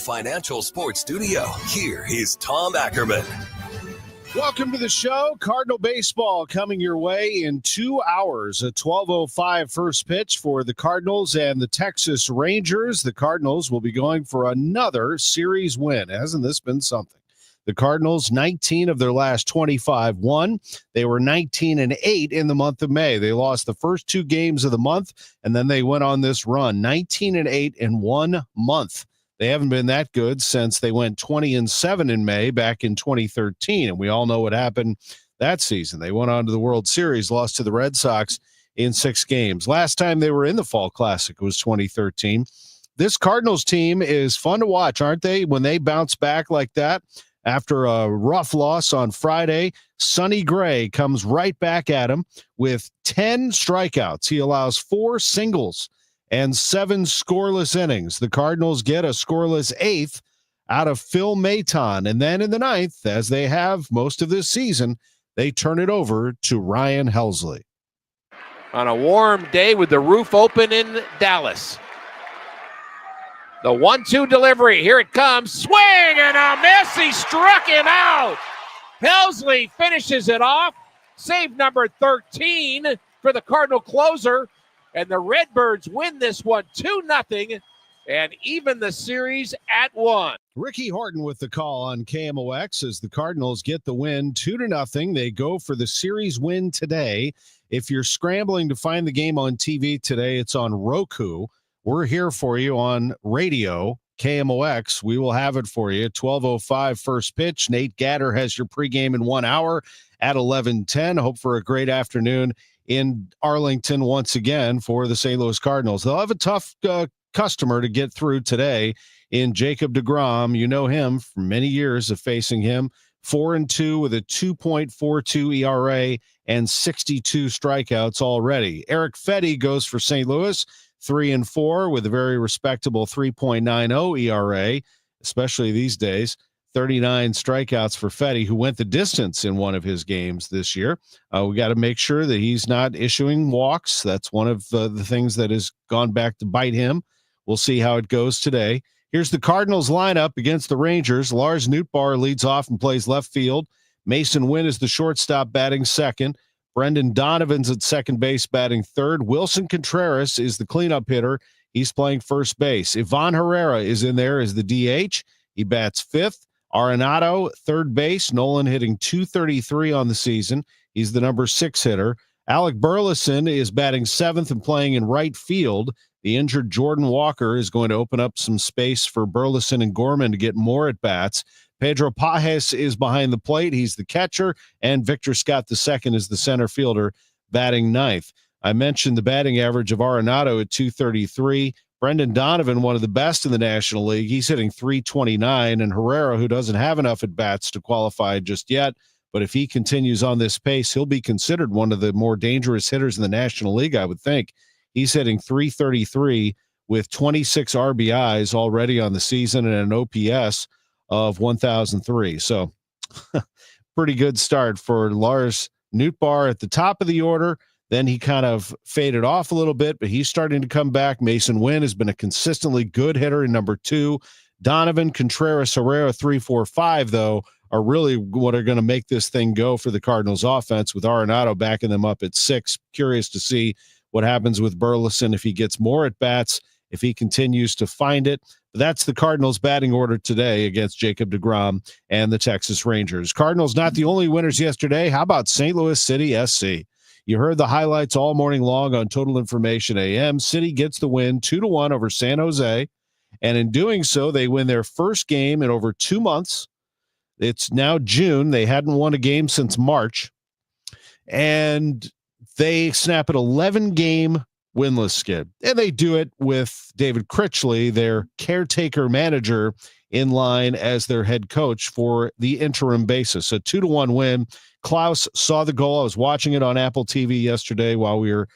Financial Sports Studio, here is Tom Ackerman. Welcome to the show. Cardinal baseball coming your way in 2 hours. A 12:05 first pitch for the Cardinals and the Texas Rangers. The Cardinals will be going for another series win. Hasn't this been something? The Cardinals, 19 of their last 25 won. They were 19-8 in the month of May. They lost the first 2 games of the month, and then they went on this run, 19-8 in 1 month. They haven't been that good since they went 20-7 in May back in 2013, and we all know what happened that season. They went on to the World Series, lost to the Red Sox in 6 games. Last time they were in the Fall Classic was 2013. This Cardinals team is fun to watch, aren't they? When they bounce back like that after a rough loss on Friday, Sonny Gray comes right back at him with 10 strikeouts. He allows 4 singles and 7 scoreless innings. The Cardinals get a scoreless 8th out of Phil Maton. And then in the 9th, as they have most of this season, they turn it over to Ryan Helsley. On a warm day with the roof open in Dallas. The 1-2 delivery. Here it comes. Swing and a miss. He struck him out. Helsley finishes it off. Save number 13 for the Cardinal closer. And the Redbirds win this one 2-0 and even the series at 1. Ricky Horton with the call on KMOX as the Cardinals get the win 2-0. They go for the series win today. If you're scrambling to find the game on TV today, it's on Roku. We're here for you on radio, KMOX. We will have it for you. 12:05 first pitch. Nate Gatter has your pregame in 1 hour at 11:10. Hope for a great afternoon in Arlington once again for the St. Louis Cardinals. They'll have a tough customer to get through today in Jacob deGrom. You know him from many years of facing him. 4-2 with a 2.42 ERA and 62 strikeouts already. Eric Fedde goes for St. Louis, 3-4 with a very respectable 3.90 ERA, especially these days. 39 strikeouts for Fedde, who went the distance in one of his games this year. We got to make sure that he's not issuing walks. That's one of the things that has gone back to bite him. We'll see how it goes today. Here's the Cardinals lineup against the Rangers. Lars Nootbaar leads off and plays left field. Mason Wynn is the shortstop batting second. Brendan Donovan's at second base batting third. Wilson Contreras is the cleanup hitter. He's playing first base. Ivan Herrera is in there as the DH. He bats fifth. Arenado, third base. Nolan hitting .233 on the season. He's the number 6 hitter. Alec Burleson is batting seventh and playing in right field. The injured Jordan Walker is going to open up some space for Burleson and Gorman to get more at bats. Pedro Pajes is behind the plate. He's the catcher. And Victor Scott II is the center fielder batting ninth. I mentioned the batting average of Arenado at .233. Brendan Donovan, one of the best in the National League. He's hitting .329. And Herrera, who doesn't have enough at-bats to qualify just yet, but if he continues on this pace, he'll be considered one of the more dangerous hitters in the National League, I would think. He's hitting .333 with 26 RBIs already on the season and an OPS of 1,003. So pretty good start for Lars Nootbaar at the top of the order. Then he kind of faded off a little bit, but he's starting to come back. Mason Wynn has been a consistently good hitter in number 2. Donovan, Contreras, Herrera, 3, 4, 5, though, are really what are going to make this thing go for the Cardinals offense, with Arenado backing them up at 6. Curious to see what happens with Burleson if he gets more at bats, if he continues to find it. But that's the Cardinals batting order today against Jacob deGrom and the Texas Rangers. Cardinals not the only winners yesterday. How about St. Louis City SC? You heard the highlights all morning long on Total Information AM. City gets the win 2-1 over San Jose. And in doing so, they win their first game in over 2 months. It's now June. They hadn't won a game since March. And they snap an 11-game winless skid. And they do it with David Critchley, their caretaker manager, in line as their head coach for the interim basis. A 2-1 win. Klaus saw the goal. I was watching it on Apple TV yesterday while we were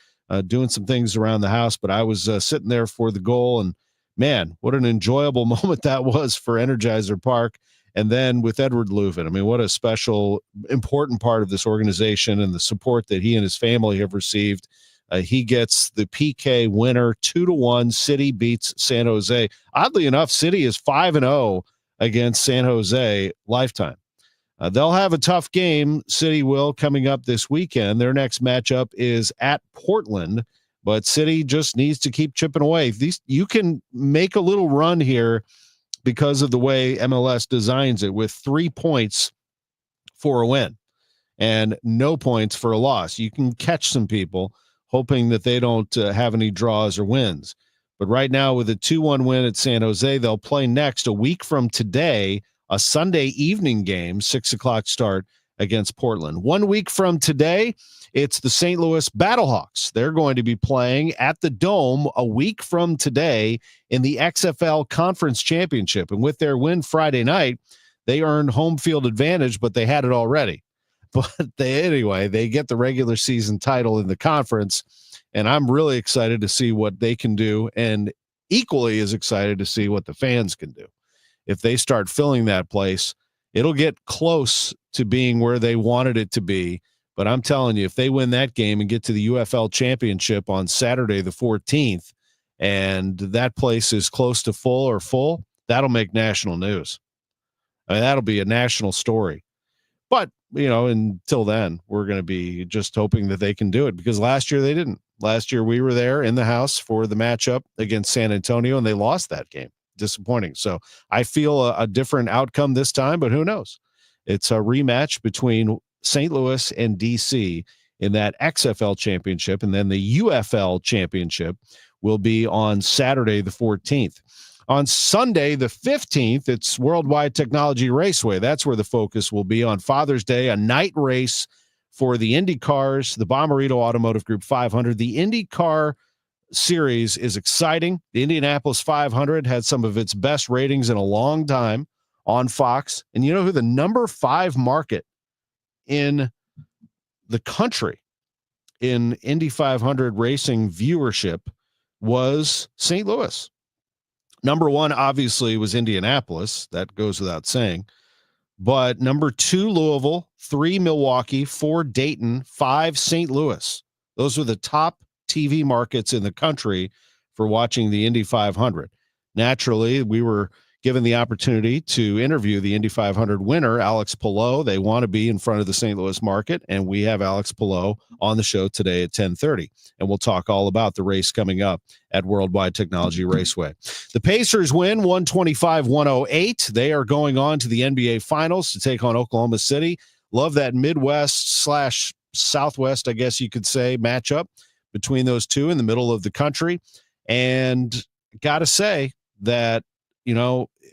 doing some things around the house, but I was sitting there for the goal, and man, what an enjoyable moment that was for Energizer Park. And then with Edward Leuven, I mean, what a special, important part of this organization and the support that he and his family have received. He gets the PK winner 2-1. City beats San Jose. Oddly enough, City is 5-0 against San Jose lifetime. They'll have a tough game, City will, coming up this weekend. Their next matchup is at Portland, but City just needs to keep chipping away. You can make a little run here because of the way MLS designs it, with 3 points for a win and no points for a loss. You can catch some people, hoping that they don't have any draws or wins. But right now, with a 2-1 win at San Jose, they'll play next a week from today, a Sunday evening game, 6 o'clock start against Portland. 1 week from today, it's the St. Louis BatlleHawks. They're going to be playing at the Dome a week from today in the XFL Conference Championship. And with their win Friday night, they earned home field advantage, but they had it already. But they get the regular season title in the conference, and I'm really excited to see what they can do, and equally as excited to see what the fans can do. If they start filling that place, it'll get close to being where they wanted it to be. But I'm telling you, if they win that game and get to the UFL Championship on Saturday the 14th, and that place is close to full, that'll make national news. I mean, that'll be a national story. But, until then, we're going to be just hoping that they can do it, because last year they didn't. Last year we were there in the house for the matchup against San Antonio, and they lost that game. Disappointing. So I feel a different outcome this time, but who knows? It's a rematch between St. Louis and DC in that XFL championship, and then the UFL championship will be on Saturday the 14th. On Sunday, the 15th, it's Worldwide Technology Raceway. That's where the focus will be on Father's Day, a night race for the Indy cars, the Bommarito Automotive Group 500. The Indy car series is exciting. The Indianapolis 500 had some of its best ratings in a long time on Fox. And you know who the number 5 market in the country in Indy 500 racing viewership was? St. Louis. Number 1, obviously, was Indianapolis. That goes without saying. But number 2, Louisville, 3, Milwaukee, 4, Dayton, 5, St. Louis. Those are the top TV markets in the country for watching the Indy 500. Naturally, we were given the opportunity to interview the Indy 500 winner, Alex Palou. They want to be in front of the St. Louis market, and we have Alex Palou on the show today at 10:30. And we'll talk all about the race coming up at Worldwide Technology Raceway. The Pacers win 125-108. They are going on to the NBA Finals to take on Oklahoma City. Love that Midwest/Southwest, I guess you could say, matchup between those two in the middle of the country. And got to say that,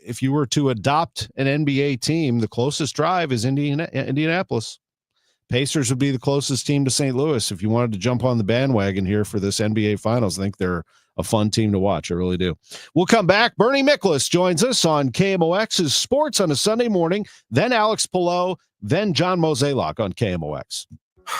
if you were to adopt an NBA team, the closest drive is Indianapolis. Pacers would be the closest team to St. Louis. If you wanted to jump on the bandwagon here for this NBA Finals, I think they're a fun team to watch. I really do. We'll come back. Bernie Miklasz joins us on KMOX's Sports on a Sunday morning, then Alex Palou, then John Mozeliak on KMOX.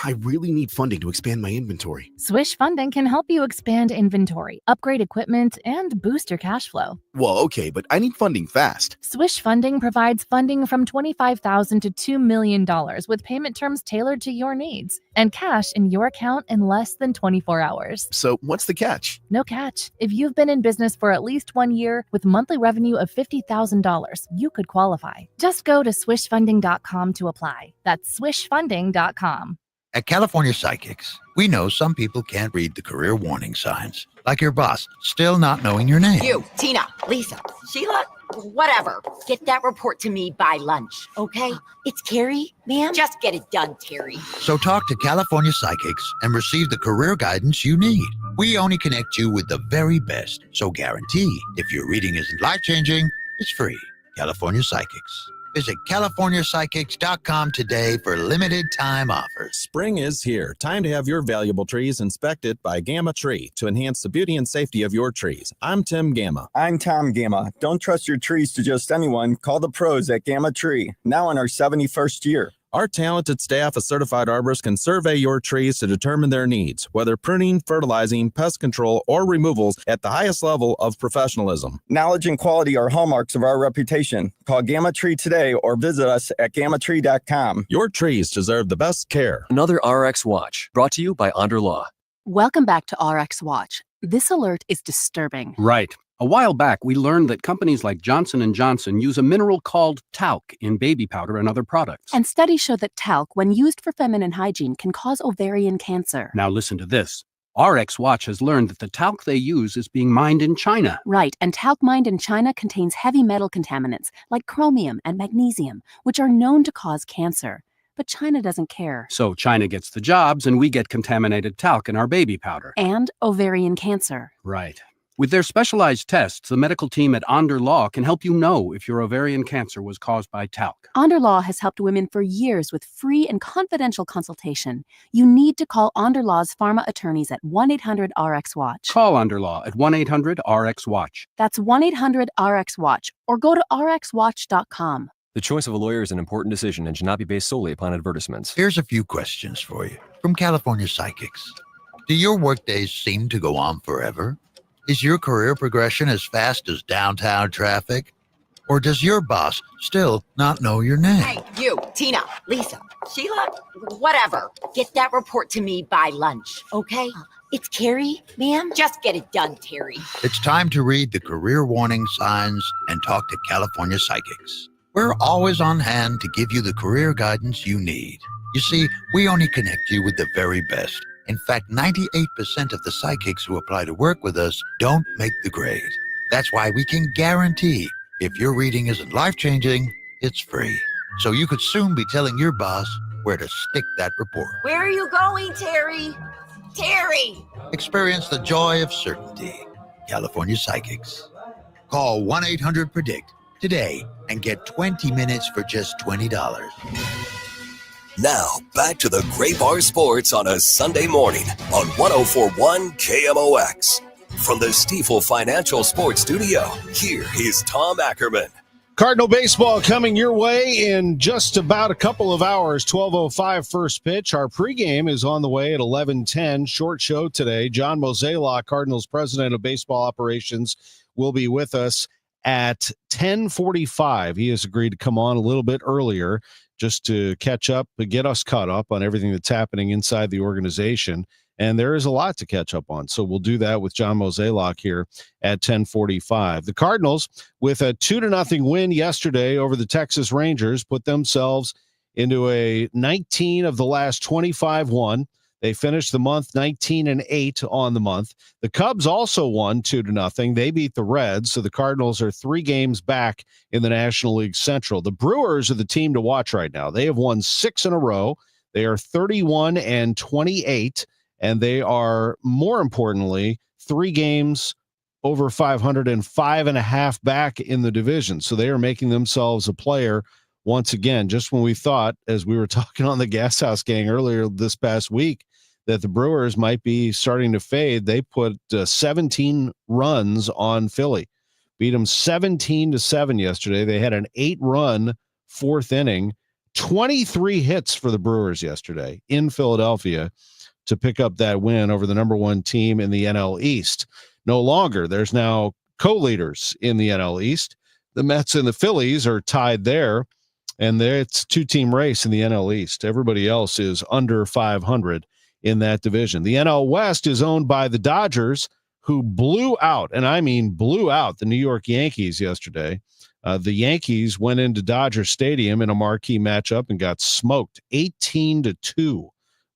I really need funding to expand my inventory. Swish Funding can help you expand inventory, upgrade equipment, and boost your cash flow. Well, okay, but I need funding fast. Swish Funding provides funding from $25,000 to $2 million with payment terms tailored to your needs and cash in your account in less than 24 hours. So what's the catch? No catch. If you've been in business for at least 1 year with monthly revenue of $50,000, you could qualify. Just go to swishfunding.com to apply. That's swishfunding.com. At California Psychics, we know some people can't read the career warning signs, like your boss still not knowing your name. You, Tina, Lisa, Sheila, whatever. Get that report to me by lunch, okay? It's Terry, ma'am. Just get it done, Terry. So talk to California Psychics and receive the career guidance you need. We only connect you with the very best, so guarantee if your reading isn't life-changing, it's free. California Psychics. Visit CaliforniaPsychics.com today for limited time offers. Spring is here. Time to have your valuable trees inspected by Gamma Tree to enhance the beauty and safety of your trees. I'm Tim Gamma. I'm Tom Gamma. Don't trust your trees to just anyone. Call the pros at Gamma Tree. Now in our 71st year. Our talented staff of certified arborists can survey your trees to determine their needs, whether pruning, fertilizing, pest control, or removals at the highest level of professionalism. Knowledge and quality are hallmarks of our reputation. Call Gamma Tree today or visit us at gammatree.com. Your trees deserve the best care. Another RX watch brought to you by Onder Law. Welcome back to RX Watch. This alert is disturbing. Right. A while back, we learned that companies like Johnson & Johnson use a mineral called talc in baby powder and other products. And studies show that talc, when used for feminine hygiene, can cause ovarian cancer. Now listen to this. RX Watch has learned that the talc they use is being mined in China. Right, and talc mined in China contains heavy metal contaminants like chromium and magnesium, which are known to cause cancer. But China doesn't care. So China gets the jobs and we get contaminated talc in our baby powder. And ovarian cancer. Right. With their specialized tests, the medical team at Onder Law can help you know if your ovarian cancer was caused by talc. Onder Law has helped women for years with free and confidential consultation. You need to call Onder Law's pharma attorneys at 1-800-RX-WATCH. Call Onder Law at 1-800-RX-WATCH. That's 1-800-RX-WATCH, or go to rxwatch.com. The choice of a lawyer is an important decision and should not be based solely upon advertisements. Here's a few questions for you from California Psychics. Do your workdays seem to go on forever? Is your career progression as fast as downtown traffic? Or does your boss still not know your name? Hey, you, Tina, Lisa, Sheila, whatever. Get that report to me by lunch, okay? It's Carrie, ma'am. Just get it done, Terry. It's time to read the career warning signs and talk to California Psychics. We're always on hand to give you the career guidance you need. You see, we only connect you with the very best. In fact, 98% of the psychics who apply to work with us don't make the grade. That's why we can guarantee if your reading isn't life-changing, it's free. So you could soon be telling your boss where to stick that report. Where are you going, Terry? Terry! Experience the joy of certainty. California Psychics. Call 1-800-PREDICT today and get 20 minutes for just $20. Now, back to the Gray Bar Sports on a Sunday morning on 104.1 KMOX. From the Stifel Financial Sports Studio, here is Tom Ackerman. Cardinal baseball coming your way in just about a couple of hours. 12:05 first pitch. Our pregame is on the way at 11:10. Short show today. John Mozeliak, Cardinals president of baseball operations, will be with us at 10:45. He has agreed to come on a little bit earlier just to catch up, to get us caught up on everything that's happening inside the organization. And there is a lot to catch up on. So we'll do that with John Mozeliak here at 10:45. The Cardinals, with a 2-0 win yesterday over the Texas Rangers, put themselves into a 19 of the last 25-1. They finished the month 19-8 on the month. The Cubs also won 2-0. They beat the Reds, so the Cardinals are 3 games back in the National League Central. The Brewers are the team to watch right now. They have won 6 in a row. They are 31-28, and they are, more importantly, 3 games over 500 and 5.5 back in the division. So they are making themselves a player once again, just when we thought, as we were talking on the Gas House Gang earlier this past week, that the Brewers might be starting to fade. They put 17 runs on Philly, beat them 17-7 yesterday. They had an 8-run 4th inning, 23 hits for the Brewers yesterday in Philadelphia to pick up that win over the number 1 team in the NL East. No longer. There's now co-leaders in the NL East. The Mets and the Phillies are tied there, and it's a 2-team race in the NL East. Everybody else is under 500 in that division. The NL West is owned by the Dodgers, who blew out, and I mean blew out, the New York Yankees yesterday. The Yankees went into Dodger Stadium in a marquee matchup and got smoked. 18-2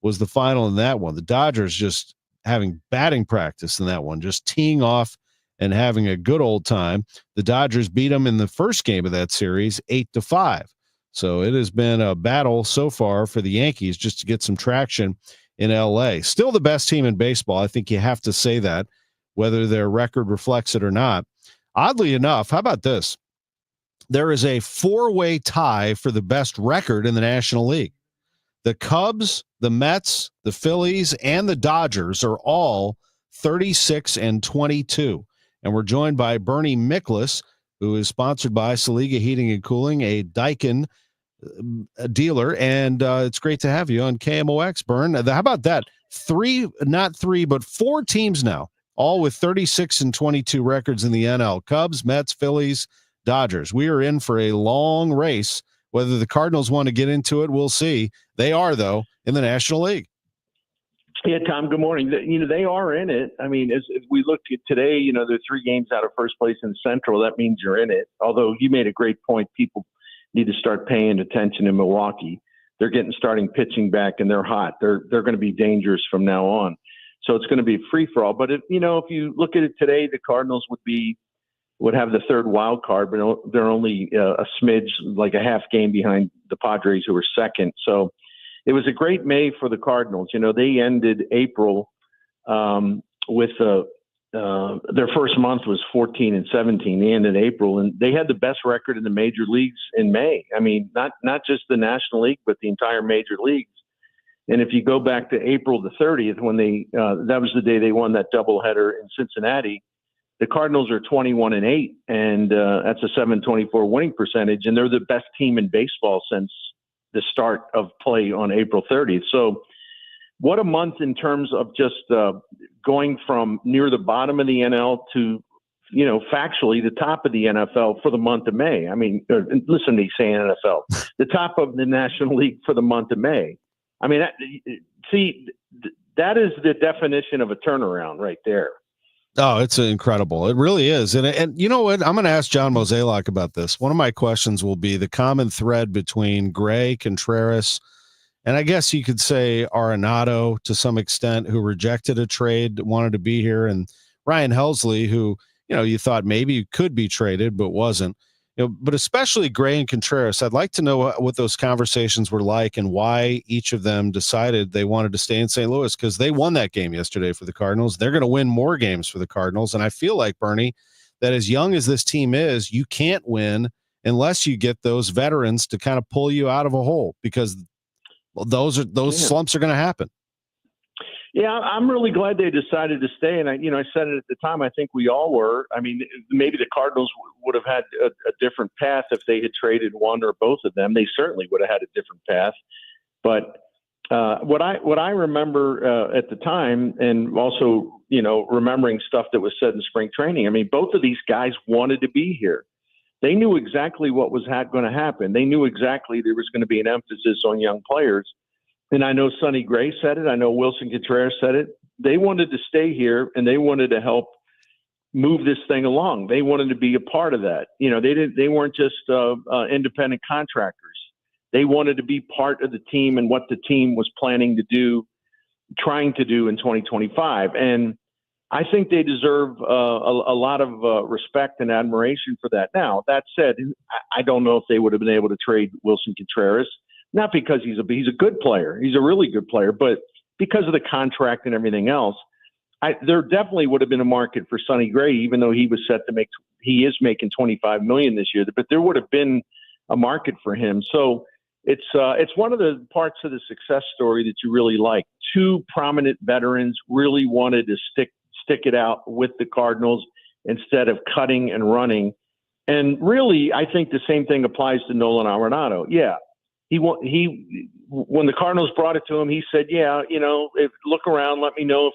was the final in that one. The Dodgers just having batting practice in that one, just teeing off and having a good old time. The Dodgers beat them in the first game of that series 8-5. So it has been a battle so far for the Yankees just to get some traction in LA. Still the best team in baseball. I think you have to say that, whether their record reflects it or not. Oddly enough, how about this? There is a 4-way tie for the best record in the National League. The Cubs, the Mets, the Phillies, and the Dodgers are all 36-22. And we're joined by Bernie Miklasz, who is sponsored by Saliga Heating and Cooling, a Daikin dealer. And it's great to have you on KMOX, Bern. How about that? 4 teams now, all with 36-22 records in the NL. Cubs, Mets, Phillies, Dodgers. We are in for a long race. Whether the Cardinals want to get into it, we'll see. They are, though, in the National League. Yeah, Tom, good morning. They are in it. I mean, as we look at today, they're 3 games out of first place in Central. That means you're in it. Although you made a great point. People need to start paying attention in Milwaukee. They're getting starting pitching back, and they're hot. They're going to be dangerous from now on. So it's going to be a free-for-all. But, if you look at it today, the Cardinals would have the 3rd wild card, but they're only a smidge, like a half game behind the Padres, who are 2nd. So it was a great May for the Cardinals. They ended April with their first month was 14-17. They ended April, and they had the best record in the major leagues in May. I mean, not just the National League, but the entire major leagues. And if you go back to April the 30th, when that was the day they won that doubleheader in Cincinnati, the Cardinals are 21-8, and that's a .724 winning percentage, and they're the best team in baseball since the start of play on April 30th. So what a month in terms of just going from near the bottom of the NL to, factually the top of the NFL for the month of May. I mean, listen to me saying NFL, the top of the National League for the month of May. I mean, that is the definition of a turnaround right there. Oh, it's incredible. It really is. And you know what? I'm going to ask John Mozeliak about this. One of my questions will be the common thread between Gray, Contreras, and I guess you could say Arenado to some extent, who rejected a trade, wanted to be here, and Ryan Helsley, who, you thought maybe could be traded but wasn't. But especially Gray and Contreras, I'd like to know what those conversations were like and why each of them decided they wanted to stay in St. Louis, because they won that game yesterday for the Cardinals. They're going to win more games for the Cardinals. And I feel like, Bernie, that as young as this team is, you can't win unless you get those veterans to kind of pull you out of a hole, because those slumps are going to happen. Yeah, I'm really glad they decided to stay. And I said it at the time, I think we all were. I mean, maybe the Cardinals would have had a different path if they had traded one or both of them. They certainly would have had a different path. But what I remember at the time, and also, remembering stuff that was said in spring training, I mean, both of these guys wanted to be here. They knew exactly what was going to happen. They knew exactly there was going to be an emphasis on young players. And I know Sonny Gray said it. I know Wilson Contreras said it. They wanted to stay here, and they wanted to help move this thing along. They wanted to be a part of that. They weren't just independent contractors. They wanted to be part of the team and what the team was planning to do, trying to do in 2025. And I think they deserve a lot of respect and admiration for that. Now, that said, I don't know if they would have been able to trade Wilson Contreras. Not because he's a good player. He's a really good player, but because of the contract and everything else, there definitely would have been a market for Sonny Gray, even though he was set to he is making $25 million this year, but there would have been a market for him. So it's one of the parts of the success story that you really like. 2 prominent veterans really wanted to stick it out with the Cardinals instead of cutting and running. And really, I think the same thing applies to Nolan Arenado. Yeah. When the Cardinals brought it to him, he said, yeah, look around, let me know if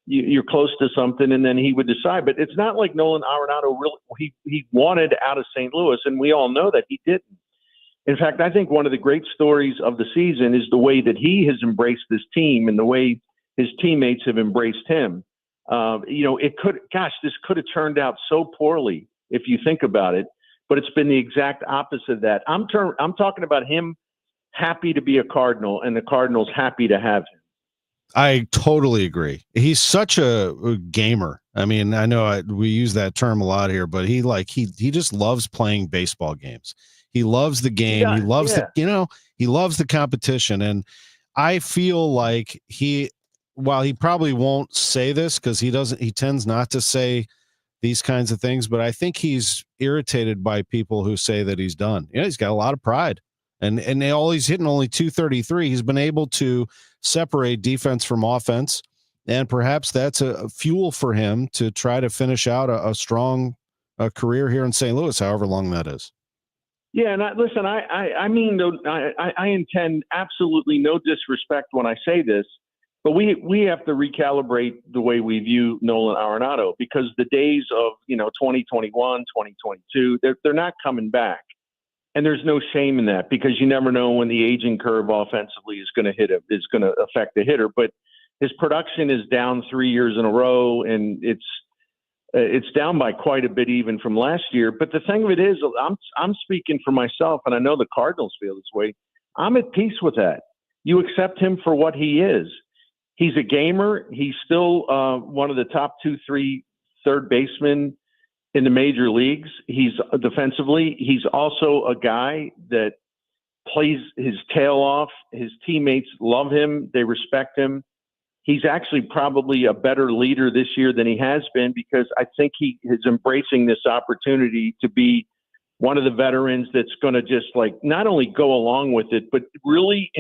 you're close to something, and then he would decide. But it's not like Nolan Arenado really, he wanted out of St. Louis, and we all know that he didn't. In fact, I think one of the great stories of the season is the way that he has embraced this team and the way his teammates have embraced him. This could have turned out so poorly if you think about it. But it's been the exact opposite of that. I'm talking about him happy to be a Cardinal and the Cardinals happy to have him. I totally agree. He's such a gamer. I mean, I know we use that term a lot here, but he just loves playing baseball games. He loves the game. He loves he loves the competition. And I feel like while he probably won't say this because he tends not to say these kinds of things, but I think he's irritated by people who say that he's done. He's got a lot of pride, and he's hitting only 233. He's been able to separate defense from offense, and perhaps that's a fuel for him to try to finish out a strong career here in St. Louis, however long that is. Yeah, and I intend absolutely no disrespect when I say this. But we have to recalibrate the way we view Nolan Arenado, because the days of 2021, 2022, they're not coming back, and there's no shame in that, because you never know when the aging curve offensively is going to affect the hitter. But his production is down 3 years in a row, and it's down by quite a bit even from last year. But the thing of it is, I'm speaking for myself, and I know the Cardinals feel this way. I'm at peace with that. You accept him for what he is. He's a gamer. He's still one of the top 2-3 third basemen in the major leagues. He's defensively. He's also a guy that plays his tail off. His teammates love him. They respect him. He's actually probably a better leader this year than he has been, because I think he is embracing this opportunity to be one of the veterans that's going to just like not only go along with it, but really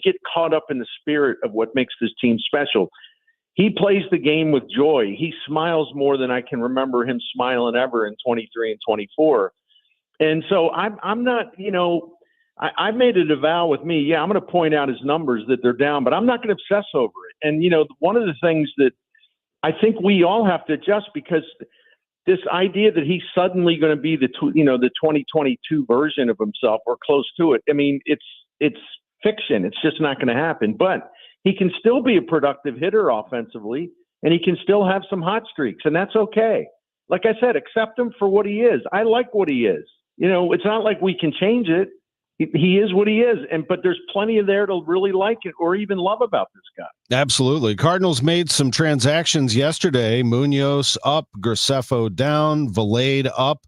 get caught up in the spirit of what makes this team special. He plays the game with joy. He smiles more than I can remember him smiling ever in 23 and 24. And so I'm not, I made it a vow with me. Yeah, I'm going to point out his numbers that they're down, but I'm not going to obsess over it. And, one of the things that I think we all have to adjust, because this idea that he's suddenly going to be the 2022 version of himself or close to it. I mean, it's fiction. It's just not going to happen. But he can still be a productive hitter offensively, and he can still have some hot streaks, and that's okay. Like I said, accept him for what he is. I like what he is. It's not like we can change it. He is what he is, but there's plenty of there to really like it or even love about this guy. Absolutely. Cardinals made some transactions yesterday. Munoz up, Graceffo down, Valade up,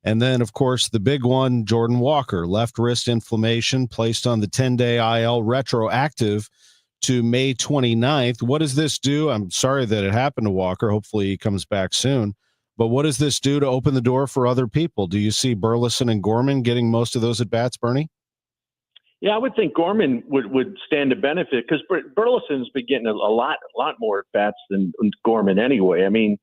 and then, of course, the big one, Jordan Walker, left wrist inflammation, placed on the 10-day IL, retroactive to May 29th. What does this do? I'm sorry that it happened to Walker. Hopefully he comes back soon. But what does this do to open the door for other people? Do you see Burleson and Gorman getting most of those at-bats, Bernie? Yeah, I would think Gorman would stand to benefit, because Burleson's been getting a lot more at-bats than Gorman anyway. I mean,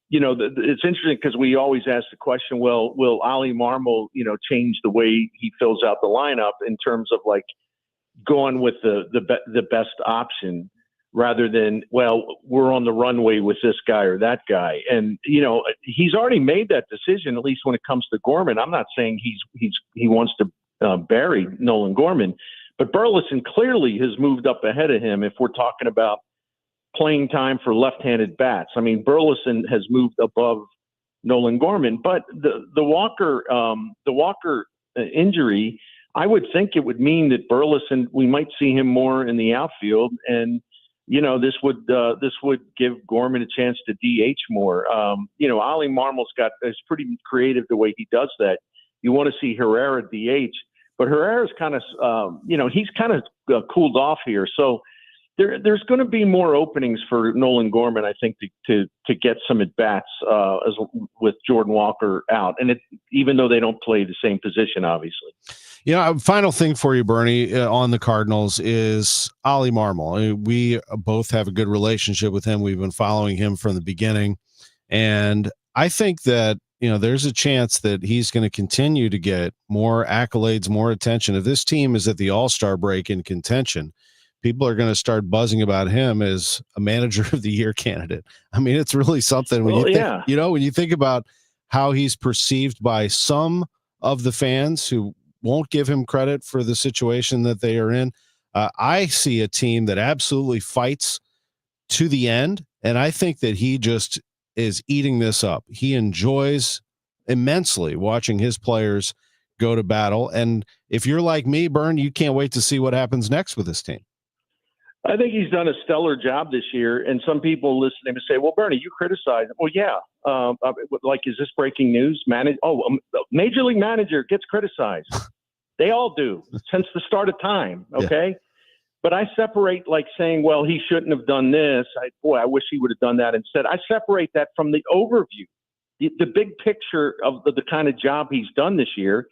it's interesting because we always ask the question, well, will Ollie Marmol, change the way he fills out the lineup in terms of like going with the best option rather than, well, we're on the runway with this guy or that guy. And, he's already made that decision, at least when it comes to Gorman. I'm not saying he wants to bury Nolan Gorman, but Burleson clearly has moved up ahead of him if we're talking about playing time for left-handed bats. I mean, Burleson has moved above Nolan Gorman, but the Walker injury, I would think it would mean that Burleson, we might see him more in the outfield, and this would give Gorman a chance to DH more. Ollie Marmol's is pretty creative the way he does that. You want to see Herrera DH, but Herrera's kind of he's kind of cooled off here, so there's going to be more openings for Nolan Gorman, I think, to get some at bats as with Jordan Walker out, and even though they don't play the same position, obviously. Final thing for you, Bernie, on the Cardinals is Ollie Marmol. I mean, we both have a good relationship with him. We've been following him from the beginning, and I think that there's a chance that he's going to continue to get more accolades, more attention. If this team is at the All-Star break in contention, people are going to start buzzing about him as a Manager of the Year candidate. I mean, it's really something when when you think about how he's perceived by some of the fans who won't give him credit for the situation that they are in. I see a team that absolutely fights to the end, and I think that he just is eating this up. He enjoys immensely watching his players go to battle, and if you're like me, Bern, you can't wait to see what happens next with this team. I think he's done a stellar job this year, and some people listen to him and say, well, Bernie, you criticize him. Well, yeah. Is this breaking news? Major League manager gets criticized. They all do since the start of time, okay? Yeah. But I separate like saying, well, he shouldn't have done this. I wish he would have done that instead. I separate that from the overview, the big picture of the kind of job he's done this year.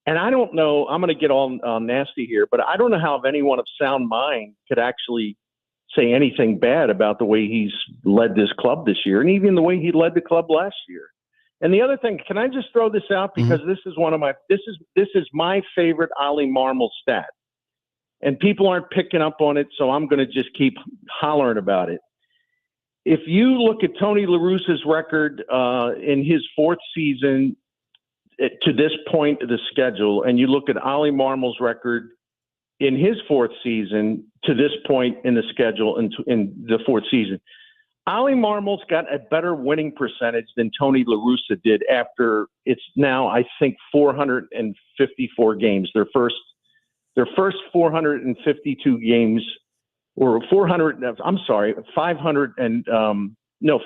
And I don't know, I'm going to get all nasty here, but I don't know how anyone of sound mind could actually say anything bad about the way he's led this club this year, and even the way he led the club last year. And the other thing, can I just throw this out, because this is my favorite Ollie Marmol stat, and people aren't picking up on it, so I'm going to just keep hollering about it. If you look at Tony La Russa's record in his fourth season to this point of the schedule, and you look at Ollie Marmol's record in his fourth season to this point in the schedule in the fourth season. Ollie Marmol's got a better winning percentage than Tony La Russa did after it's now, I think, 454 games. Their first 452 games, or 400. I'm sorry, 500 and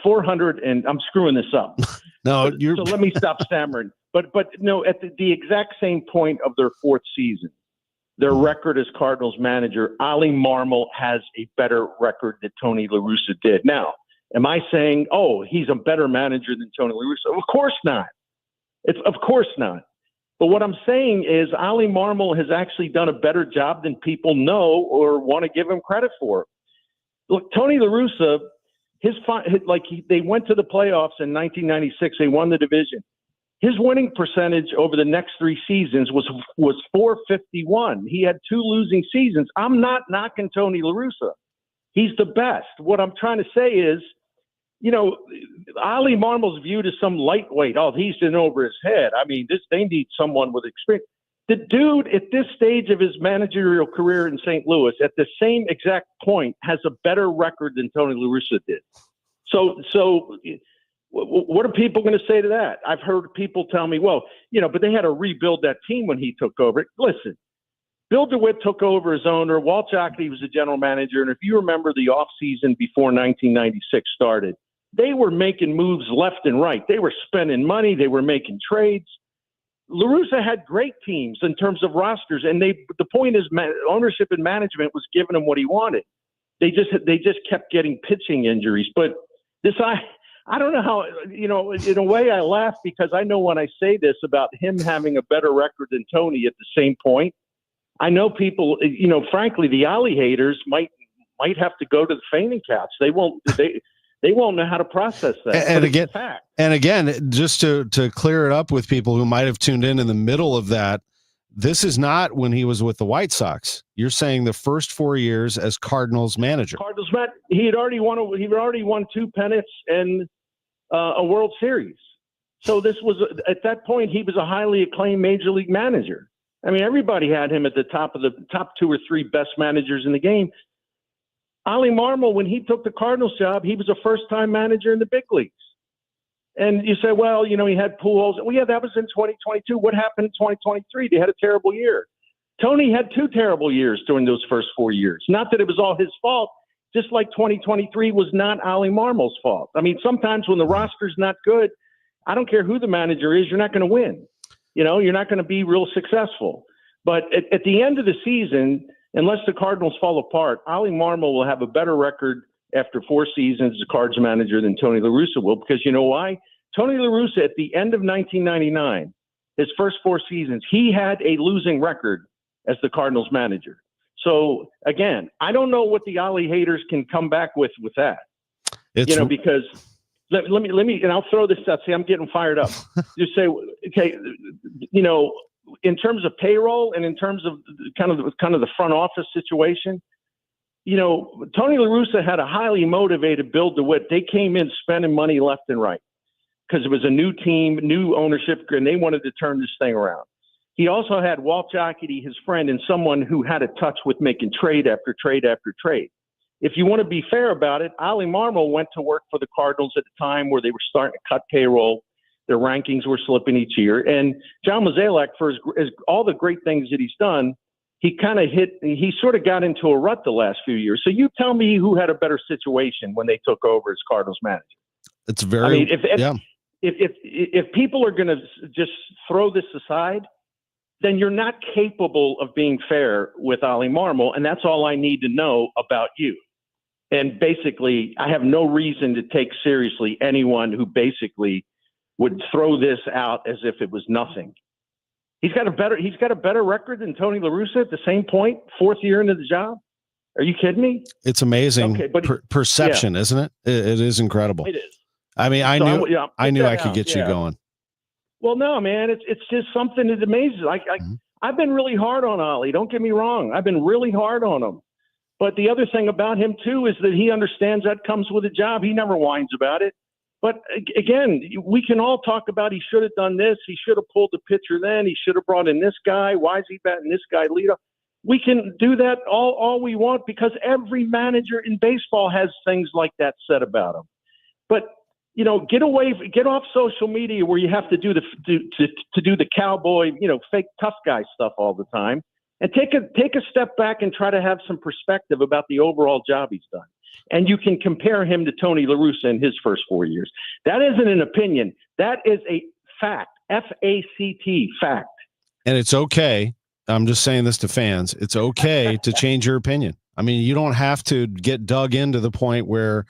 400 and I'm screwing this up. No, so let me stop stammering. But no, at the exact same point of their fourth season, their record as Cardinals manager, Ollie Marmol has a better record than Tony La Russa did. Now, am I saying, he's a better manager than Tony La Russa? Of course not. Of course not. But what I'm saying is Ollie Marmol has actually done a better job than people know or want to give him credit for. Look, Tony La Russa, they went to the playoffs in 1996. They won the division. His winning percentage over the next three seasons was 451. He had two losing seasons. I'm not knocking Tony La Russa. He's the best. What I'm trying to say is, Ollie Marmol's viewed as some lightweight. He's in over his head. I mean, they need someone with experience. The dude at this stage of his managerial career in St. Louis, at the same exact point, has a better record than Tony La Russa did. So what are people going to say to that? I've heard people tell me, but they had to rebuild that team when he took over. Listen, Bill DeWitt took over as owner. Walt Jocketty was the general manager. And if you remember the offseason before 1996 started, they were making moves left and right. They were spending money. They were making trades. La Russa had great teams in terms of rosters. And the point is ownership and management was giving him what he wanted. They just kept getting pitching injuries. But I don't know how, in a way I laugh because I know when I say this about him having a better record than Tony at the same point, I know people, frankly, the Ollie haters might have to go to the fainting couch. They won't know how to process that. And again, just to clear it up with people who might have tuned in the middle of that, this is not when he was with the White Sox. You're saying the first 4 years as Cardinals manager. He had already won two pennants and a World Series. So this was at that point he was a highly acclaimed major league manager. I mean, everybody had him at the top two or three best managers in the game. Ollie Marmol, when he took the Cardinals job, he was a first-time manager in the big leagues. And you say, he had Pujols. Well, yeah, that was in 2022. What happened in 2023? They had a terrible year. Tony had two terrible years during those first 4 years. Not that it was all his fault, just like 2023 was not Ollie Marmol's fault. I mean, sometimes when the roster's not good, I don't care who the manager is, you're not going to win. You're not going to be real successful. But at the end of the season, unless the Cardinals fall apart, Ollie Marmol will have a better record after 4 seasons as a Cards manager than Tony La Russa will, because you know why? Tony La Russa, at the end of 1999, his first 4 seasons, he had a losing record as the Cardinals manager. So, again, I don't know what the Ollie haters can come back with that. Because let me, and I'll throw this out. See, I'm getting fired up. Just say, okay, in terms of payroll and in terms of kind of the front office situation, Tony La Russa had a highly motivated Bill DeWitt. They came in spending money left and right because it was a new team, new ownership, and they wanted to turn this thing around. He also had Walt Jocketty, his friend, and someone who had a touch with making trade after trade after trade. If you want to be fair about it, Ollie Marmol went to work for the Cardinals at the time where they were starting to cut payroll. Their rankings were slipping each year. And John Mozeliak, for all the great things that he's done, he sort of got into a rut the last few years. So you tell me who had a better situation when they took over as Cardinals manager. It's very, if people are going to just throw this aside, then you're not capable of being fair with Ollie Marmol. And that's all I need to know about you. And basically, I have no reason to take seriously anyone who basically would throw this out as if it was nothing. He's got a better record than Tony La Russa at the same point, 4th year into the job. Are you kidding me? It's amazing perception, isn't it? It is incredible. It is. I mean, I knew I could get you going. Well, no, man, it's just something that amazes. I've been really hard on Ollie. Don't get me wrong. I've been really hard on him. But the other thing about him, too, is that he understands that comes with a job. He never whines about it. But again, we can all talk about he should have done this. He should have pulled the pitcher then. He should have brought in this guy. Why is he batting this guy leadoff? we can do that all we want because every manager in baseball has things like that said about them. But get off social media where you have to do the cowboy, fake tough guy stuff all the time, and take a step back and try to have some perspective about the overall job he's done. And you can compare him to Tony La Russa in his first 4 years. That isn't an opinion. That is a fact. F-A-C-T, fact. And it's okay. I'm just saying this to fans. It's okay to change your opinion. I mean, you don't have to get dug into the point where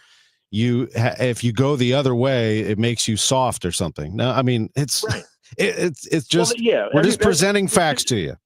if you go the other way, it makes you soft or something. No, I mean, it's right. it's just we're just presenting facts to you.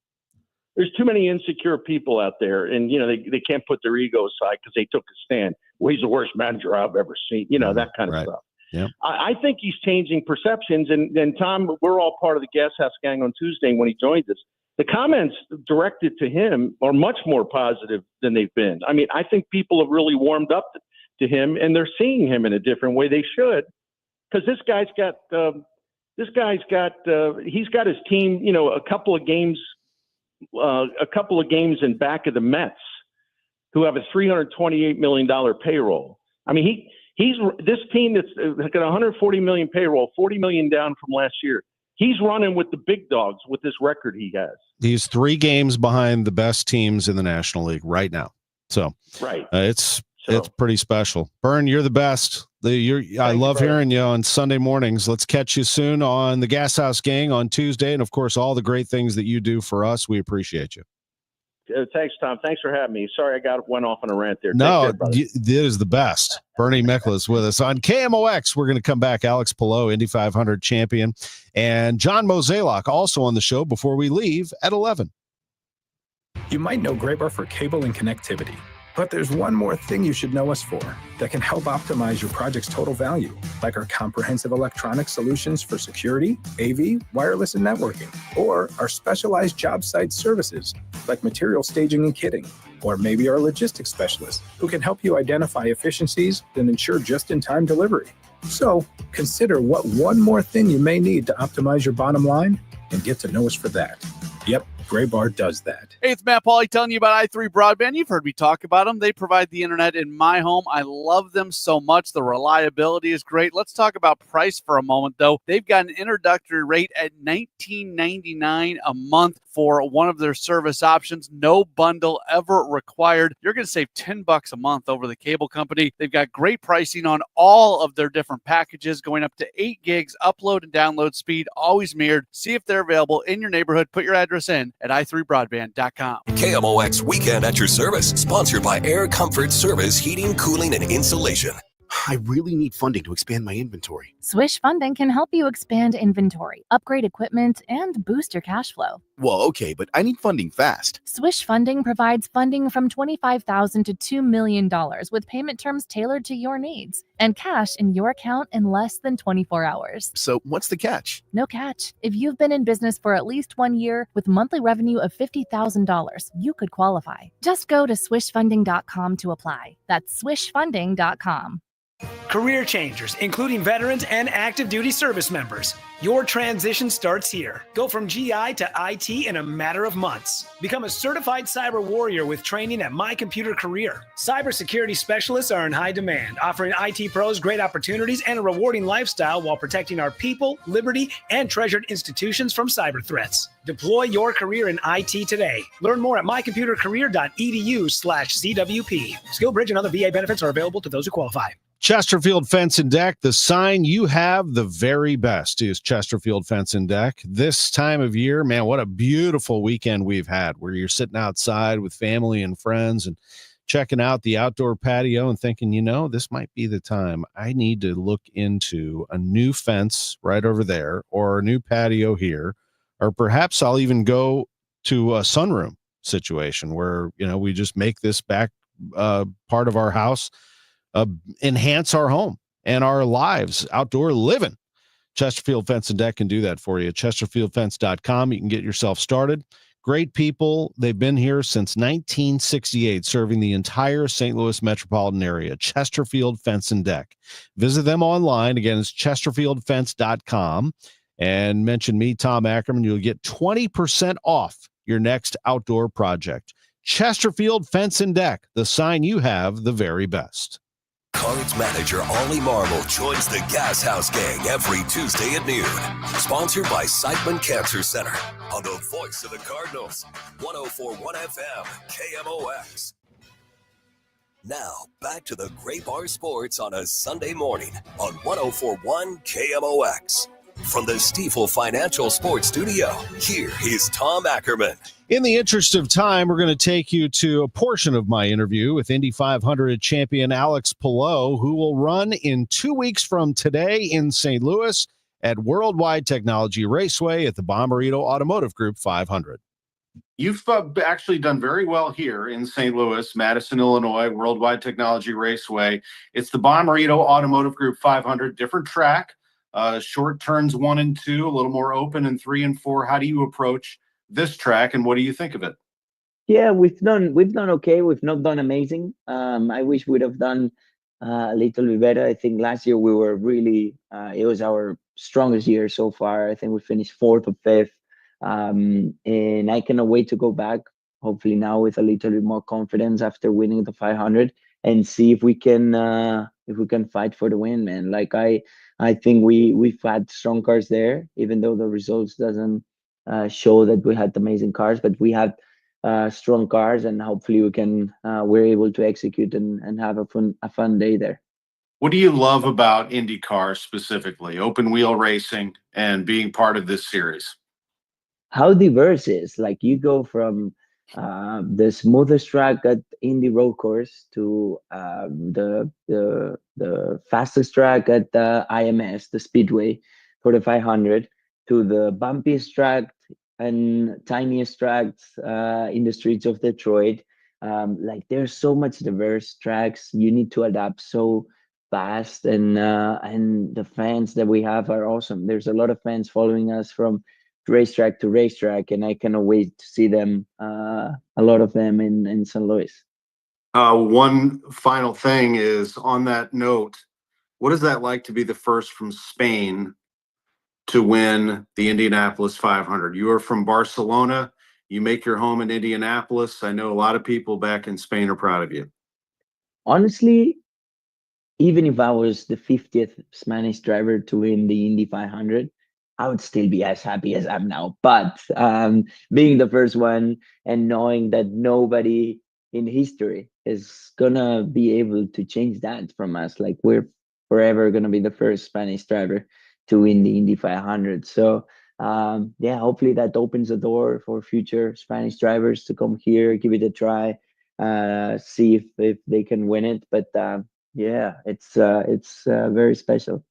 There's too many insecure people out there, and they can't put their ego aside because they took a stand. Well, he's the worst manager I've ever seen. That kind of stuff. Yeah. I think he's changing perceptions, and Tom, we're all part of the Gas House gang on Tuesday when he joined us. The comments directed to him are much more positive than they've been. I mean, I think people have really warmed up to him, and they're seeing him in a different way. They should, because he's got his team, a couple of games in back of the Mets, who have a $328 million payroll. I mean, he's this team that's got $140 million payroll, $40 million down from last year. He's running with the big dogs with this record he has. He's 3 games behind the best teams in the National League right now. So right, it's pretty special. Bern, you're the best. I love hearing you on Sunday mornings. Let's catch you soon on the Gas House Gang on Tuesday, and of course, all the great things that you do for us. We appreciate you. Thanks, Tom. Thanks for having me. Sorry I went off on a rant there. No, it is the best. Bernie Miklasz with us on KMOX. We're going to come back. Alex Palou, Indy 500 champion, and John Mozeliak also on the show before we leave at 11. You might know Graybar for cable and connectivity, but there's one more thing you should know us for that can help optimize your project's total value, like our comprehensive electronic solutions for security, AV, wireless, and networking, or our specialized job site services, like material staging and kitting, or maybe our logistics specialists who can help you identify efficiencies and ensure just-in-time delivery. So consider what one more thing you may need to optimize your bottom line and get to know us for that. Yep, Graybar does that. Hey, it's Matt Pauley telling you about i3 Broadband. You've heard me talk about them. They provide the internet in my home. I love them so much. The reliability is great. Let's talk about price for a moment, though. They've got an introductory rate at $19.99 a month for one of their service options. No bundle ever required. You're going to save $10 a month over the cable company. They've got great pricing on all of their different packages, going up to 8 gigs upload and download speed, always mirrored. See if they're available in your neighborhood. Put your address in at i3broadband.com. KMOX Weekend at your service, sponsored by Air Comfort Service Heating, Cooling, and Insulation. I really need funding to expand my inventory. Swish Funding can help you expand inventory, upgrade equipment, and boost your cash flow. Well, okay, but I need funding fast. Swish Funding provides funding from $25,000 to $2 million with payment terms tailored to your needs and cash in your account in less than 24 hours. So what's the catch? No catch. If you've been in business for at least 1 year with monthly revenue of $50,000, you could qualify. Just go to swishfunding.com to apply. That's swishfunding.com. Career changers, including veterans and active duty service members. Your transition starts here. Go from GI to IT in a matter of months. Become a certified cyber warrior with training at My Computer Career. Cybersecurity specialists are in high demand, offering IT pros great opportunities and a rewarding lifestyle while protecting our people, liberty, and treasured institutions from cyber threats. Deploy your career in IT today. Learn more at mycomputercareer.edu/CWP. SkillBridge and other VA benefits are available to those who qualify. Chesterfield Fence and Deck, the sign you have the very best is Chesterfield Fence and Deck. This time of year, man, what a beautiful weekend we've had where you're sitting outside with family and friends and checking out the outdoor patio and thinking, this might be the time. I need to look into a new fence right over there or a new patio here, or perhaps I'll even go to a sunroom situation where, we just make this back part of our house enhance our home and our lives, outdoor living. Chesterfield Fence and Deck can do that for you. ChesterfieldFence.com. You can get yourself started. Great people. They've been here since 1968, serving the entire St. Louis metropolitan area. Chesterfield Fence and Deck. Visit them online. Again, it's ChesterfieldFence.com. And mention me, Tom Ackerman. You'll get 20% off your next outdoor project. Chesterfield Fence and Deck, the sign you have the very best. Cards manager Ollie Marble joins the Gas House Gang every Tuesday at noon. Sponsored by Siteman Cancer Center on the voice of the Cardinals, 104.1 FM, KMOX. Now, back to the Gray Bar Sports on a Sunday morning on 104.1 KMOX. From the Stifel Financial Sports Studio, here is Tom Ackerman. In the interest of time, we're going to take you to a portion of my interview with Indy 500 champion Alex Palou, who will run in 2 weeks from today in St. Louis at Worldwide Technology Raceway at the Bommarito Automotive Group 500. You've actually done very well here in St. Louis, Madison, Illinois, Worldwide Technology Raceway. It's the Bommarito Automotive Group 500, different track, short turns 1 and 2, a little more open in 3 and 4. How do you approach this track, and what do you think of it? Yeah, we've done okay. We've not done amazing. I wish we'd have done a little bit better. I think last year we were really, it was our strongest year so far. I think we finished 4th or 5th. And I cannot wait to go back, hopefully now with a little bit more confidence after winning the 500, and see if we can fight for the win, man. Like I think we've had strong cars there, even though the results doesn't show that we had amazing cars, but we had strong cars, and hopefully we're able to execute and have a fun day there. What do you love about IndyCar specifically, open wheel racing, and being part of this series? How diverse it is. Like you go from the smoothest track at Indy road course to the fastest track at the IMS, the Speedway for the 500, to the bumpiest track and tiniest tracks in the streets of Detroit. Like there's so much diverse tracks. You need to adapt so fast, and the fans that we have are awesome. There's a lot of fans following us from racetrack to racetrack, and I cannot wait to see them, a lot of them in St. Louis. One final thing is, on that note, what is that like to be the first from Spain to win the Indianapolis 500? You are from Barcelona. You make your home in Indianapolis. I know a lot of people back in Spain are proud of you. Honestly, even if I was the 50th Spanish driver to win the Indy 500, I would still be as happy as I'm now. But being the first one and knowing that nobody in history is gonna be able to change that from us, like we're forever gonna be the first Spanish driver to win the Indy 500. So yeah, hopefully that opens the door for future Spanish drivers to come here, give it a try, see if they can win it. But yeah, it's very special.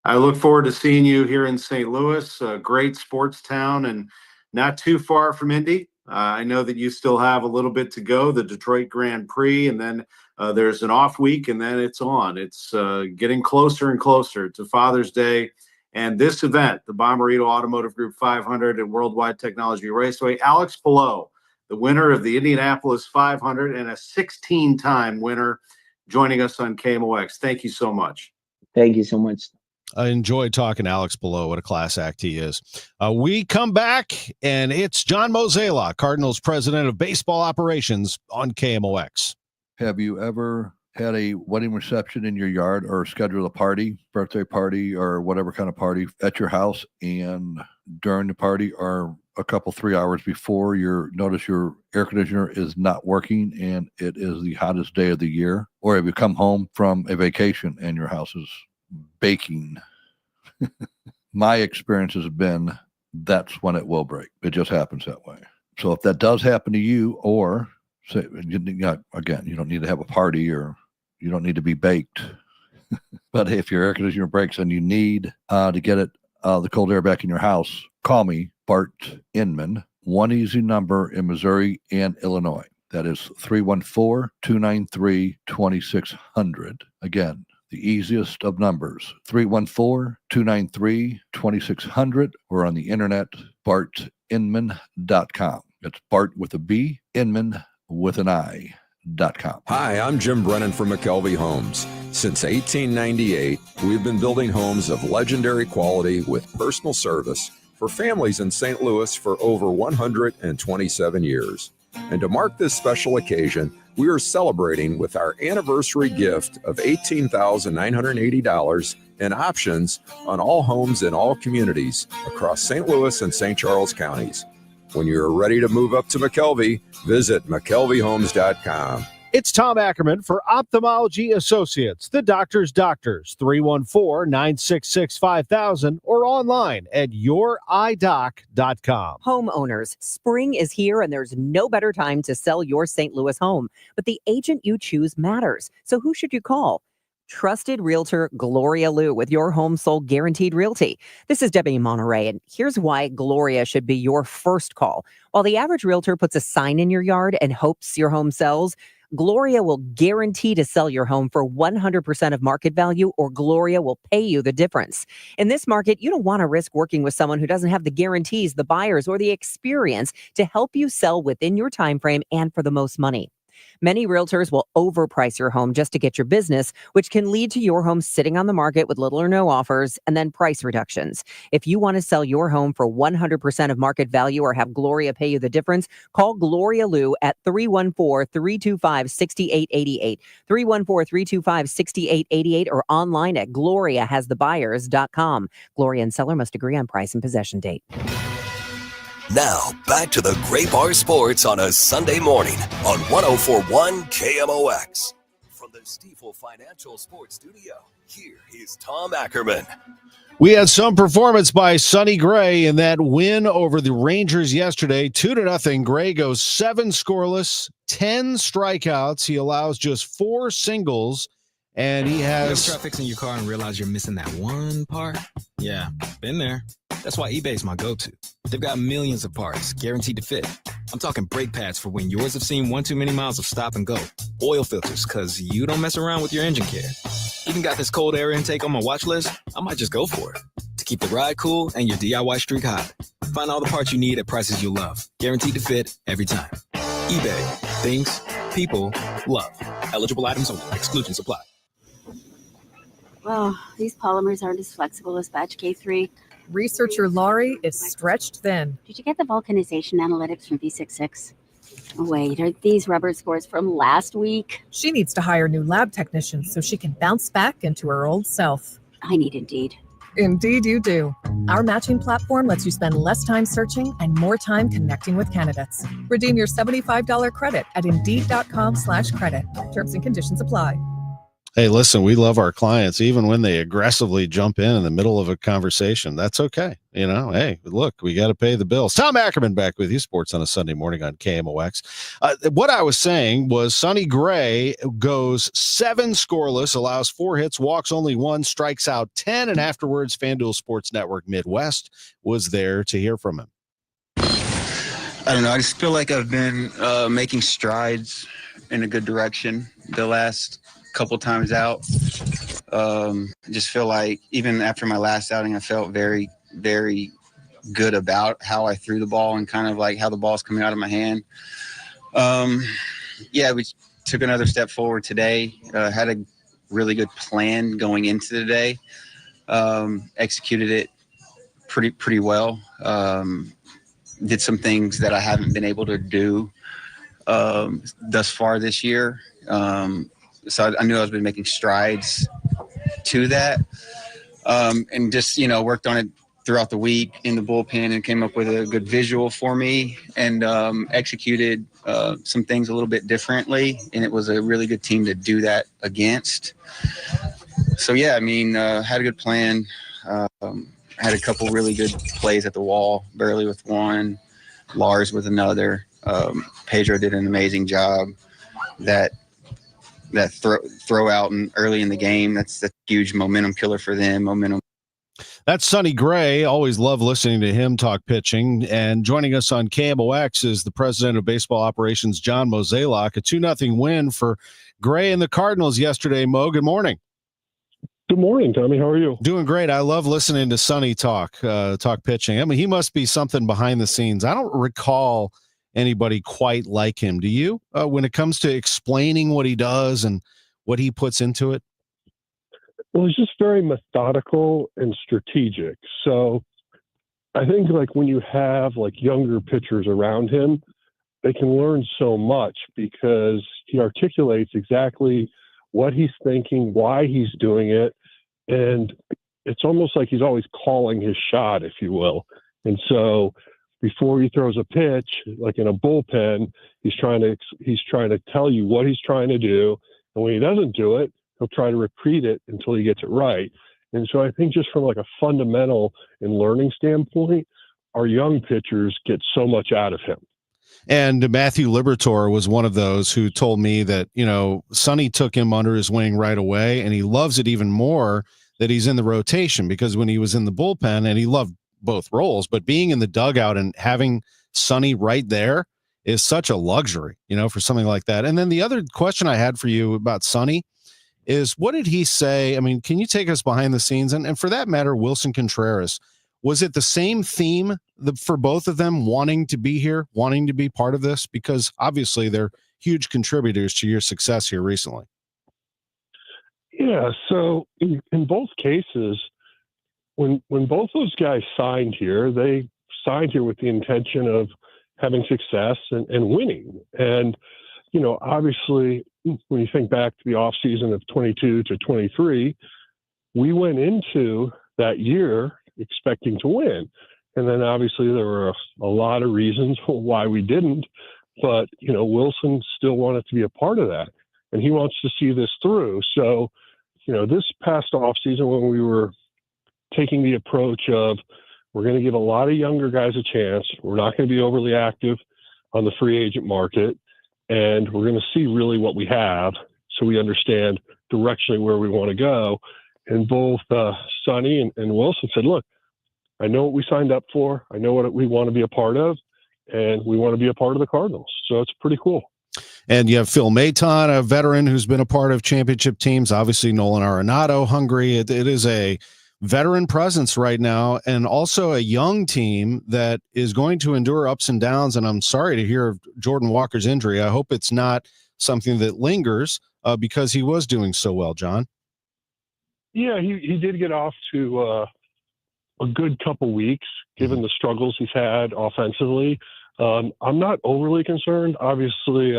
I look forward to seeing you here in St. Louis, a great sports town and not too far from Indy. I know that you still have a little bit to go, the Detroit Grand Prix, and then there's an off week, and then it's on. It's getting closer and closer to Father's Day. And this event, the Bommarito Automotive Group 500 at Worldwide Technology Raceway, Alex Palou, the winner of the Indianapolis 500 and a 16-time winner, joining us on KMOX. Thank you so much. Thank you so much. I enjoyed talking to Alex Palou. What a class act he is. We come back, and it's John Mozeliak, Cardinals president of baseball operations, on KMOX. Have you ever had a wedding reception in your yard, or scheduled a party, birthday party, or whatever kind of party at your house, and during the party or a couple 3 hours before, notice your air conditioner is not working and it is the hottest day of the year? Or have you come home from a vacation and your house is baking? My experience has been that's when it will break. It just happens that way. So if that does happen to you, or say, again, you don't need to have a party, or you don't need to be baked. But if your air conditioner breaks and you need to get the cold air back in your house, call me, Bart Inman. One easy number in Missouri and Illinois. That is 314-293-2600. Again, the easiest of numbers, 314-293-2600, or on the internet, bartinman.com. It's Bart with a B, Inman with an I.com. Hi, I'm Jim Brennan from McKelvey Homes. Since 1898, we've been building homes of legendary quality with personal service, for families in St. Louis for over 127 years. And to mark this special occasion, we are celebrating with our anniversary gift of $18,980 in options on all homes in all communities across St. Louis and St. Charles counties. When you're ready to move up to McKelvey, visit McKelveyhomes.com. It's Tom Ackerman for Ophthalmology Associates, the doctor's doctors, 314-966-5000 or online at youridoc.com. Homeowners, spring is here and there's no better time to sell your St. Louis home. But the agent you choose matters. So who should you call? Trusted Realtor Gloria Liu with your home sold guaranteed realty. This is Debbie Monterey, and here's why Gloria should be your first call. While the average realtor puts a sign in your yard and hopes your home sells, Gloria will guarantee to sell your home for 100% of market value, or Gloria will pay you the difference. In this market, you don't want to risk working with someone who doesn't have the guarantees, the buyers, or the experience to help you sell within your time frame and for the most money. Many realtors will overprice your home just to get your business, which can lead to your home sitting on the market with little or no offers and then price reductions. If you want to sell your home for 100% of market value or have Gloria pay you the difference, call Gloria Liu at 314-325-6888, 314-325-6888, or online at gloriahasthebuyers.com. Gloria and seller must agree on price and possession date. Now, back to the Gray Bar Sports on a Sunday morning on 104.1 KMOX. From the Stifel Financial Sports Studio, here is Tom Ackerman. We had some performance by Sonny Gray in that win over the Rangers yesterday, 2-0. Gray goes 7 scoreless, 10 strikeouts. He allows just 4 singles, and he has... You ever try fixing your car and realize you're missing that one part? Yeah, been there. That's why eBay's my go-to. They've got millions of parts, guaranteed to fit. I'm talking brake pads for when yours have seen one too many miles of stop and go. Oil filters, because you don't mess around with your engine care. Even got this cold air intake on my watch list. I might just go for it. To keep the ride cool and your DIY streak hot. Find all the parts you need at prices you love. Guaranteed to fit every time. eBay. Things people love. Eligible items only. Exclusions apply. Well, these polymers aren't as flexible as batch K3. Researcher Laurie is stretched thin. Did you get the vulcanization analytics from V66? Oh, wait, are these rubber scores from last week? She needs to hire new lab technicians so she can bounce back into her old self. I need Indeed. Indeed you do. Our matching platform lets you spend less time searching and more time connecting with candidates. Redeem your $75 credit at Indeed.com/credit. Terms and conditions apply. Hey, listen, we love our clients, even when they aggressively jump in the middle of a conversation. That's okay. You know, hey, look, we got to pay the bills. Tom Ackerman back with you, Sports on a Sunday morning on KMOX. What I was saying was Sonny Gray goes 7 scoreless, allows 4 hits, walks only 1, strikes out 10, and afterwards, FanDuel Sports Network Midwest was there to hear from him. I don't know. I just feel like I've been making strides in a good direction the last couple times out. I just feel like even after my last outing, I felt very, very good about how I threw the ball and kind of like how the ball's coming out of my hand. Yeah, we took another step forward today. Had a really good plan going into the day. Executed it pretty well. Did some things that I haven't been able to do thus far this year. So I knew I was been making strides to that, and just, worked on it throughout the week in the bullpen and came up with a good visual for me and executed some things a little bit differently. And it was a really good team to do that against. So, yeah, I mean, had a good plan. Had a couple really good plays at the wall, Burley with one, Lars with another. Pedro did an amazing job. That throw out early in the game, that's a huge momentum killer for them. That's Sonny Gray. Always love listening to him talk pitching. And joining us on KMOX is the president of baseball operations, John Mozeliak. A 2-0 win for Gray and the Cardinals yesterday. Mo, good morning. Good morning, Tommy. How are you? Doing great. I love listening to Sonny talk pitching. I mean, he must be something behind the scenes. I don't recall anybody quite like him. Do you, when it comes to explaining what he does and what he puts into it? Well, he's just very methodical and strategic. So I think like when you have like younger pitchers around him, they can learn so much because he articulates exactly what he's thinking, why he's doing it. And it's almost like he's always calling his shot, if you will. And so before he throws a pitch, like in a bullpen, he's trying to tell you what he's trying to do. And when he doesn't do it, he'll try to repeat it until he gets it right. And so I think just from like a fundamental and learning standpoint, our young pitchers get so much out of him. And Matthew Liberatore was one of those who told me that, Sonny took him under his wing right away, and he loves it even more that he's in the rotation, because when he was in the bullpen, and he loved both roles, but being in the dugout and having Sonny right there is such a luxury, for something like that. And then the other question I had for you about Sonny is, what did he say? I mean, can you take us behind the scenes? And for that matter, Wilson Contreras, was it the same theme for both of them wanting to be here, wanting to be part of this? Because obviously they're huge contributors to your success here recently. Yeah. So in both cases, when both those guys signed here, they signed here with the intention of having success and winning. And, obviously when you think back to the off season of 22 to 23, we went into that year expecting to win. And then obviously there were a lot of reasons why we didn't, but, Wilson still wanted to be a part of that, and he wants to see this through. So, this past off season, when we were taking the approach of, we're going to give a lot of younger guys a chance, we're not going to be overly active on the free agent market, and we're going to see really what we have so we understand directionally where we want to go. And both Sonny and Wilson said, look, I know what we signed up for. I know what we want to be a part of, and we want to be a part of the Cardinals. So it's pretty cool. And you have Phil Maton, a veteran who's been a part of championship teams. Obviously, Nolan Arenado, hungry. It is a veteran presence right now, and also a young team that is going to endure ups and downs. And I'm sorry to hear of Jordan Walker's injury. I hope it's not something that lingers because he was doing so well, John. Yeah, he did get off to a good couple weeks, given the struggles he's had offensively. I'm not overly concerned. Obviously,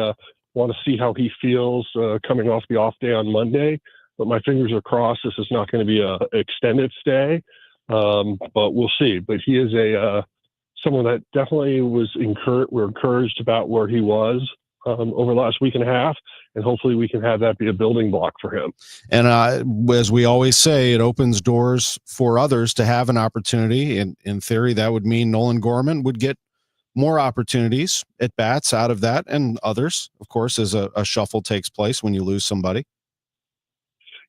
want to see how he feels coming off the off day on Monday. But my fingers are crossed. This is not going to be an extended stay, but we'll see. But he is someone that definitely was we're encouraged about where he was over the last week and a half, and hopefully we can have that be a building block for him. And as we always say, it opens doors for others to have an opportunity. And in theory, that would mean Nolan Gorman would get more opportunities at bats out of that, and others, of course, as a shuffle takes place when you lose somebody.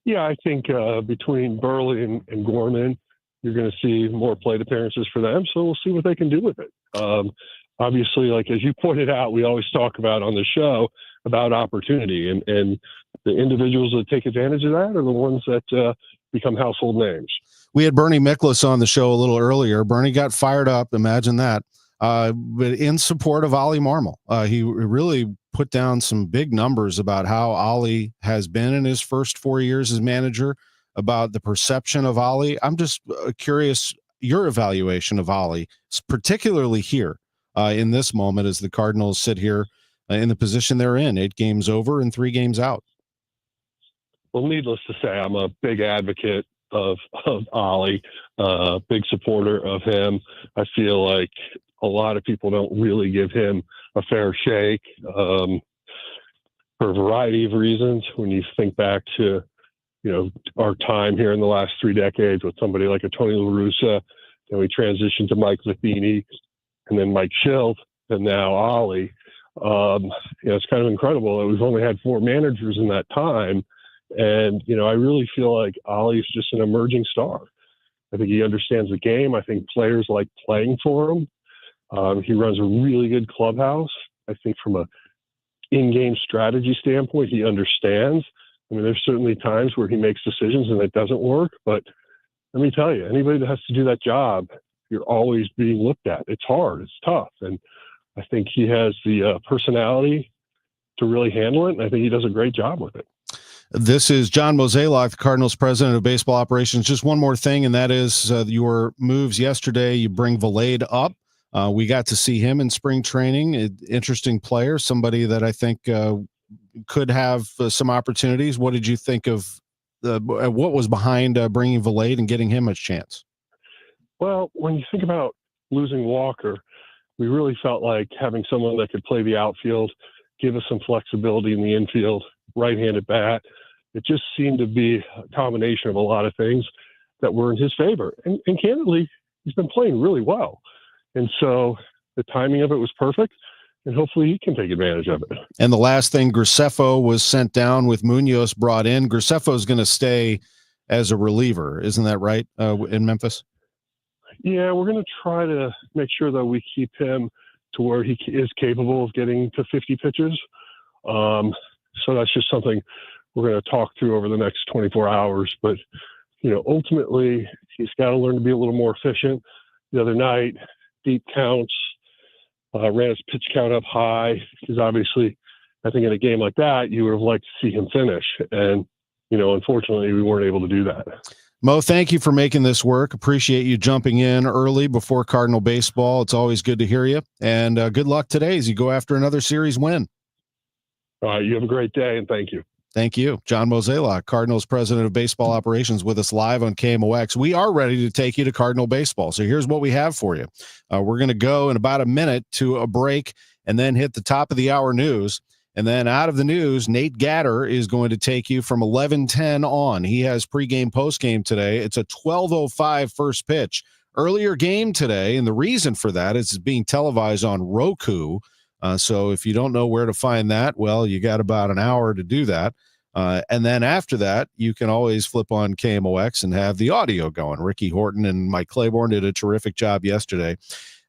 Yeah, I think between Burley and Gorman, you're going to see more plate appearances for them. So we'll see what they can do with it. Obviously, like as you pointed out, we always talk about on the show about opportunity, and the individuals that take advantage of that are the ones that become household names. We had Bernie Miklasz on the show a little earlier. Bernie got fired up. Imagine that. But in support of Ollie Marmol. He really put down some big numbers about how Ollie has been in his first 4 years as manager, about the perception of Ollie. I'm just curious, your evaluation of Ollie, particularly here in this moment as the Cardinals sit here in the position they're in, 8 games over and 3 games out. Well, needless to say, I'm a big advocate of Ollie, big supporter of him. I feel like a lot of people don't really give him a fair shake for a variety of reasons. When you think back to, our time here in the last 3 decades with somebody like a Tony La Russa, then we transitioned to Mike Matheny, and then Mike Schilt, and now Ollie. It's kind of incredible that we've only had 4 managers in that time. And, I really feel like Ollie's just an emerging star. I think he understands the game. I think players like playing for him. He runs a really good clubhouse. I think from a in-game strategy standpoint, he understands. I mean, there's certainly times where he makes decisions and it doesn't work. But let me tell you, anybody that has to do that job, you're always being looked at. It's hard. It's tough. And I think he has the personality to really handle it. And I think he does a great job with it. This is John Mozeliak, the Cardinals president of baseball operations. Just one more thing, and that is your moves yesterday. You bring Valade up. We got to see him in spring training. Interesting player, somebody that I think could have some opportunities. What did you think of what was behind bringing Valade and getting him a chance? Well, when you think about losing Walker, we really felt like having someone that could play the outfield, give us some flexibility in the infield, right-handed bat. It just seemed to be a combination of a lot of things that were in his favor. And candidly, he's been playing really well. And so the timing of it was perfect, and hopefully he can take advantage of it. And the last thing, Graceffo was sent down with Munoz brought in. Graceffo is going to stay as a reliever. Isn't that right, in Memphis? Yeah, we're going to try to make sure that we keep him to where he is capable of getting to 50 pitches. So that's just something we're going to talk through over the next 24 hours. But, ultimately, he's got to learn to be a little more efficient. The other night, deep counts, ran his pitch count up high, because obviously I think in a game like that, you would have liked to see him finish. And, unfortunately, we weren't able to do that. Mo, thank you for making this work. Appreciate you jumping in early before Cardinal baseball. It's always good to hear you. And good luck today as you go after another series win. All right, you have a great day, and thank you. Thank you. John Mozeliak, Cardinals president of baseball operations, with us live on KMOX. We are ready to take you to Cardinal baseball. So here's what we have for you. We're going to go in about a minute to a break and then hit the top of the hour news. And then out of the news, Nate Gatter is going to take you from 11:10 on. He has pregame, postgame today. It's a 12:05 first pitch. Earlier game today, and the reason for that is it's being televised on Roku. So if you don't know where to find that, well, you got about an hour to do that. And then after that, you can always flip on KMOX and have the audio going. Ricky Horton and Mike Claiborne did a terrific job yesterday.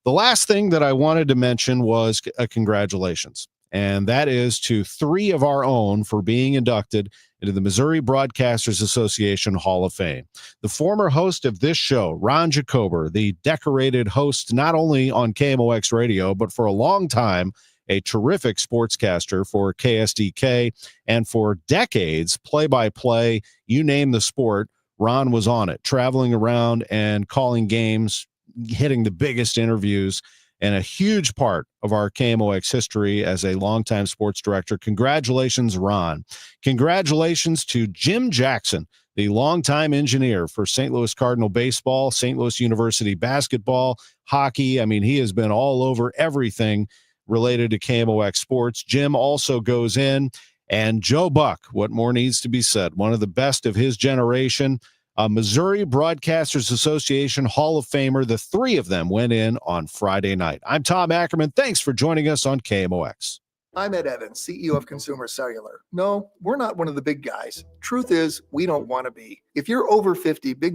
The last thing that I wanted to mention was congratulations. And that is to 3 of our own for being inducted into the Missouri Broadcasters Association Hall of Fame. The former host of this show, Ron Jacober, the decorated host not only on KMOX radio, but for a long time, a terrific sportscaster for KSDK, and for decades, play-by-play, you name the sport, Ron was on it, traveling around and calling games, hitting the biggest interviews, and a huge part of our KMOX history as a longtime sports director. Congratulations, Ron. Congratulations to Jim Jackson, the longtime engineer for St. Louis Cardinal baseball, St. Louis University basketball, hockey. I mean, he has been all over everything related to KMOX sports. Jim also goes in. And Joe Buck, what more needs to be said? One of the best of his generation. Missouri Broadcasters Association Hall of Famer. The 3 of them went in on Friday night. I'm Tom Ackerman. Thanks for joining us on KMOX. I'm Ed Evans, CEO of Consumer Cellular. No, we're not one of the big guys. Truth is, we don't want to be. If you're over 50, big